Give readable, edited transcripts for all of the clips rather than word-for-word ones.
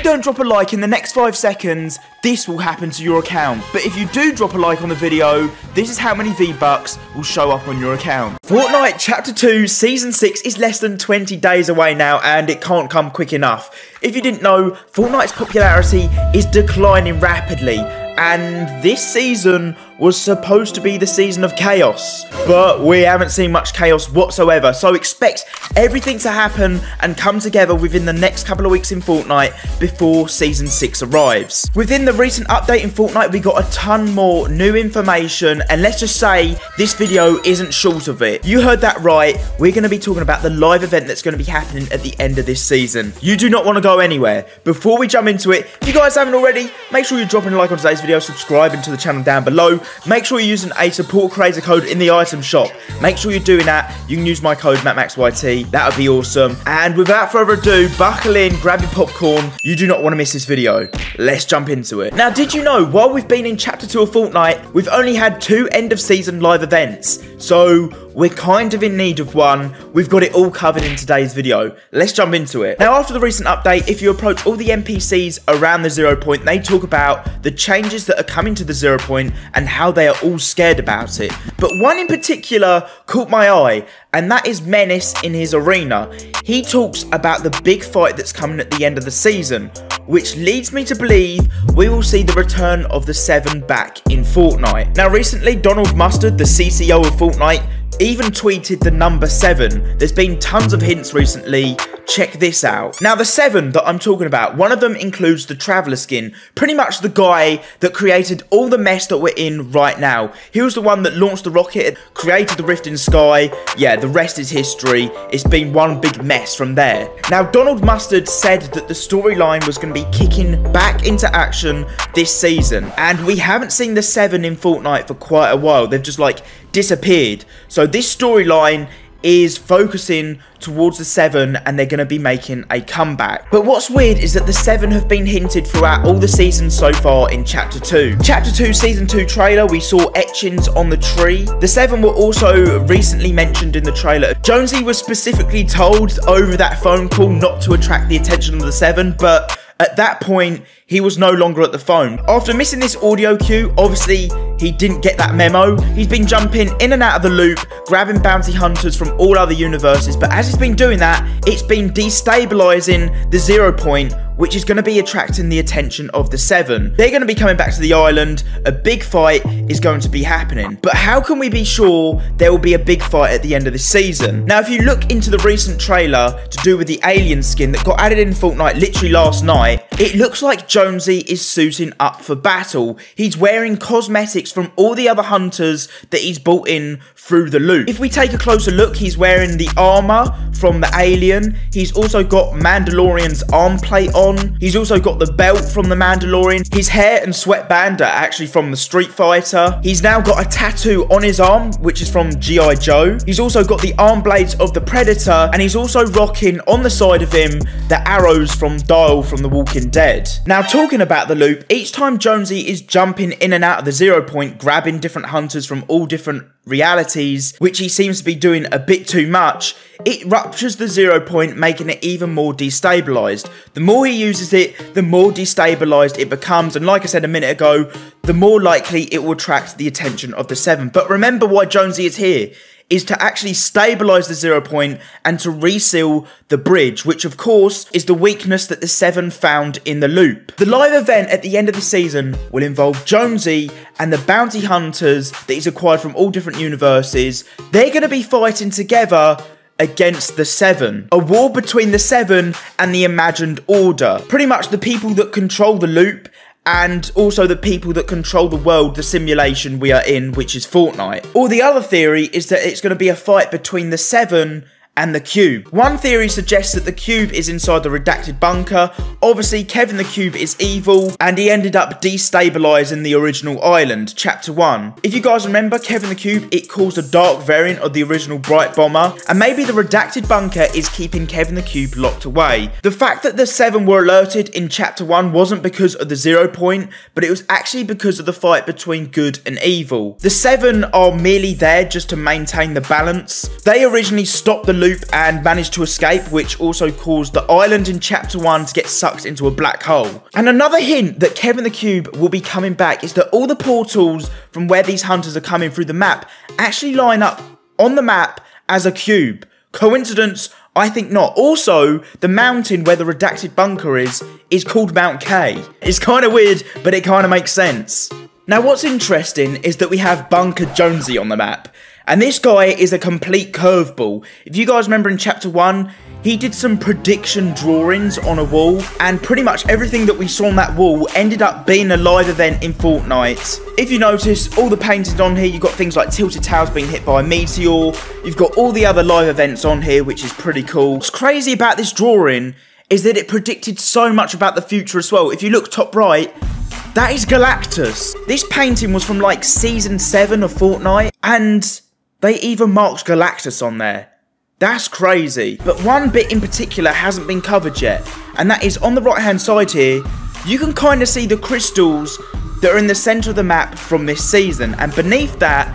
don't drop a like in the next 5 seconds, this will happen to your account. But if you do drop a like on the video, this is how many V-Bucks will show up on your account. Fortnite Chapter 2 Season 6 is less than 20 days away now, and it can't come quick enough. If you didn't know, Fortnite's popularity is declining rapidly, and this season was supposed to be the season of chaos, but we haven't seen much chaos whatsoever, so expect everything to happen and come together within the next couple of weeks in Fortnite before Season 6 arrives. Within the recent update in Fortnite, we got a ton more new information, and let's just say this video isn't short of it. You heard that right, we're going to be talking about the live event that's going to be happening at the end of this season. You do not want to go anywhere. Before we jump into it, if you guys haven't already, make sure you're dropping a like on today's video, subscribing to the channel down below. Make sure you're using a support creator code in the item shop. Make sure you're doing that. You can use my code MattMaxYT. That would be awesome. And without further ado, buckle in, grab your popcorn. You do not want to miss this video. Let's jump into it. Now, did you know, while we've been in Chapter 2 of Fortnite, we've only had 2 end of season live events. So we're kind of in need of one. We've got it all covered in today's video. Let's jump into it. Now, after the recent update, if you approach all the NPCs around the 0 point, they talk about the changes that are coming to the 0 point and how they are all scared about it. But one in particular caught my eye, and that is Menace in his arena. He talks about the big fight that's coming at the end of the season, which leads me to believe we will see the return of the 7 back in Fortnite. Now, recently, Donald Mustard, the CCO of Fortnite, even tweeted the number 7. There's been tons of hints recently. Check this out. Now, the 7 that I'm talking about, one of them includes the Traveler skin. Pretty much the guy that created all the mess that we're in right now. He was the one that launched the rocket, created the rift in Sky. Yeah, the rest is history. It's been one big mess from there. Now, Donald Mustard said that the storyline was going to be kicking back into action this season. And we haven't seen the 7 in Fortnite for quite a while. They've just, like, disappeared. So this storyline is focusing towards the 7, and they're going to be making a comeback. But what's weird is that the 7 have been hinted throughout all the seasons so far in Chapter 2. Chapter 2 Season 2 trailer, we saw etchings on the tree. The 7 were also recently mentioned in the trailer. Jonesy was specifically told over that phone call not to attract the attention of the 7, but at that point, he was no longer at the phone. After missing this audio cue, obviously, he didn't get that memo. He's been jumping in and out of the loop, grabbing bounty hunters from all other universes, but as he's been doing that, it's been destabilizing the 0 point, which is going to be attracting the attention of the 7. They're going to be coming back to the island. A big fight is going to be happening. But how can we be sure there will be a big fight at the end of this season? Now, if you look into the recent trailer to do with the alien skin that got added in Fortnite literally last night, it looks like Jonesy is suiting up for battle. He's wearing cosmetics from all the other hunters that he's brought in through the loop. If we take a closer look, he's wearing the armor from the alien. He's also got Mandalorian's arm plate on. He's also got the belt from the Mandalorian. His hair and sweatband are actually from the Street Fighter. He's now got a tattoo on his arm, which is from G.I. Joe. He's also got the arm blades of the Predator, and he's also rocking on the side of him the arrows from Dial from The Walking Dead. Now, talking about the loop, each time Jonesy is jumping in and out of the 0 point, grabbing different hunters from all different realities, which he seems to be doing a bit too much, it ruptures the 0 point, making it even more destabilized. The more he uses it, the more destabilized it becomes, and like I said a minute ago, the more likely it will attract the attention of the 7. But remember why Jonesy is here, is to actually stabilize the 0 point and to reseal the bridge, which of course is the weakness that the 7 found in the loop. The live event at the end of the season will involve Jonesy and the bounty hunters that he's acquired from all different universes. They're going to be fighting together against the 7. A war between the 7 and the Imagined Order. Pretty much the people that control the loop, and also the people that control the world, the simulation we are in, which is Fortnite. Or the other theory is that it's going to be a fight between the 7 and the Cube. One theory suggests that the Cube is inside the redacted bunker. Obviously, Kevin the Cube is evil, and he ended up destabilizing the original island, Chapter 1. If you guys remember, Kevin the Cube, it caused a dark variant of the original Bright Bomber, and maybe the redacted bunker is keeping Kevin the Cube locked away. The fact that the 7 were alerted in Chapter 1 wasn't because of the 0 point, but it was actually because of the fight between good and evil. The 7 are merely there just to maintain the balance. They originally stopped the loop loop and managed to escape, which also caused the island in Chapter 1 to get sucked into a black hole. And another hint that Kevin the Cube will be coming back is that all the portals from where these hunters are coming through the map actually line up on the map as a cube. Coincidence? I think not. Also, the mountain where the redacted bunker is called Mount K. It's kind of weird, but it kind of makes sense. Now, what's interesting is that we have Bunker Jonesy on the map. And this guy is a complete curveball. If you guys remember in Chapter 1, he did some prediction drawings on a wall, and pretty much everything that we saw on that wall ended up being a live event in Fortnite. If you notice, all the paintings on here, you've got things like Tilted Towers being hit by a meteor, you've got all the other live events on here, which is pretty cool. What's crazy about this drawing is that it predicted so much about the future as well. If you look top right, that is Galactus. This painting was from like Season 7 of Fortnite, and they even marked Galactus on there. That's crazy. But one bit in particular hasn't been covered yet, and that is on the right hand side here, you can kind of see the crystals that are in the centre of the map from this season, and beneath that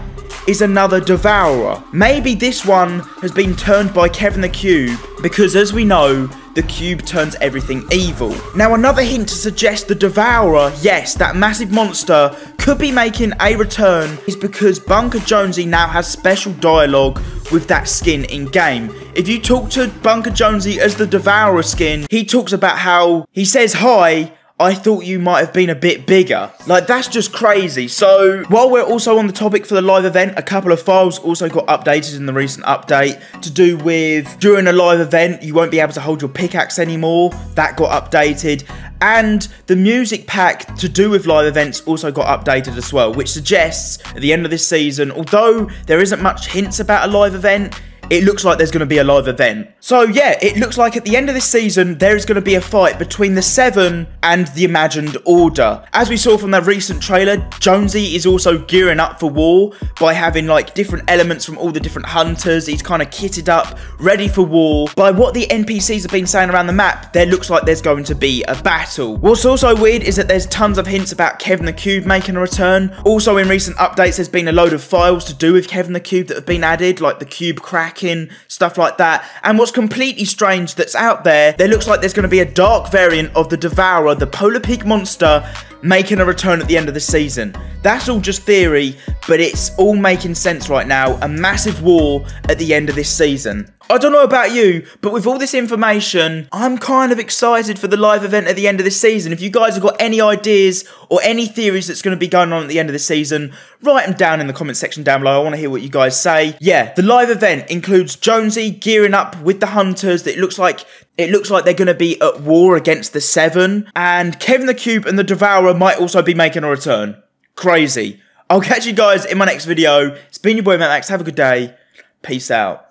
is another Devourer. Maybe this one has been turned by Kevin the Cube, because as we know, the cube turns everything evil. Now, another hint to suggest the Devourer, yes, that massive monster, could be making a return is because Bunker Jonesy now has special dialogue with that skin in-game. If you talk to Bunker Jonesy as the Devourer skin, he talks about how he says, "Hi, I thought you might have been a bit bigger." Like, that's just crazy. So, while we're also on the topic for the live event, a couple of files also got updated in the recent update to do with during a live event, you won't be able to hold your pickaxe anymore. That got updated. And the music pack to do with live events also got updated as well, which suggests at the end of this season, although there isn't much hints about a live event, it looks like there's going to be a live event. So yeah, it looks like at the end of this season, there is going to be a fight between the Seven and the Imagined Order. As we saw from the recent trailer, Jonesy is also gearing up for war by having like different elements from all the different hunters. He's kind of kitted up, ready for war. By what the NPCs have been saying around the map, there looks like there's going to be a battle. What's also weird is that there's tons of hints about Kevin the Cube making a return. Also in recent updates, there's been a load of files to do with Kevin the Cube that have been added, like the cube cracking, stuff like that. And what's completely strange that's out there looks like there's going to be a dark variant of the Devourer, the Polar Pig monster, making a return at the end of the season. That's all just theory, but it's all making sense right now. A massive war at the end of this season. I don't know about you, but with all this information, I'm kind of excited for the live event at the end of this season. If you guys have got any ideas or any theories that's going to be going on at the end of the season, write them down in the comment section down below. I want to hear what you guys say. Yeah, the live event includes Jonesy gearing up with the hunters. It looks like they're going to be at war against the Seven, and Kevin the Cube and the Devourer might also be making a return. Crazy. I'll catch you guys in my next video. It's been your boy Matt Max. Have a good day. Peace out.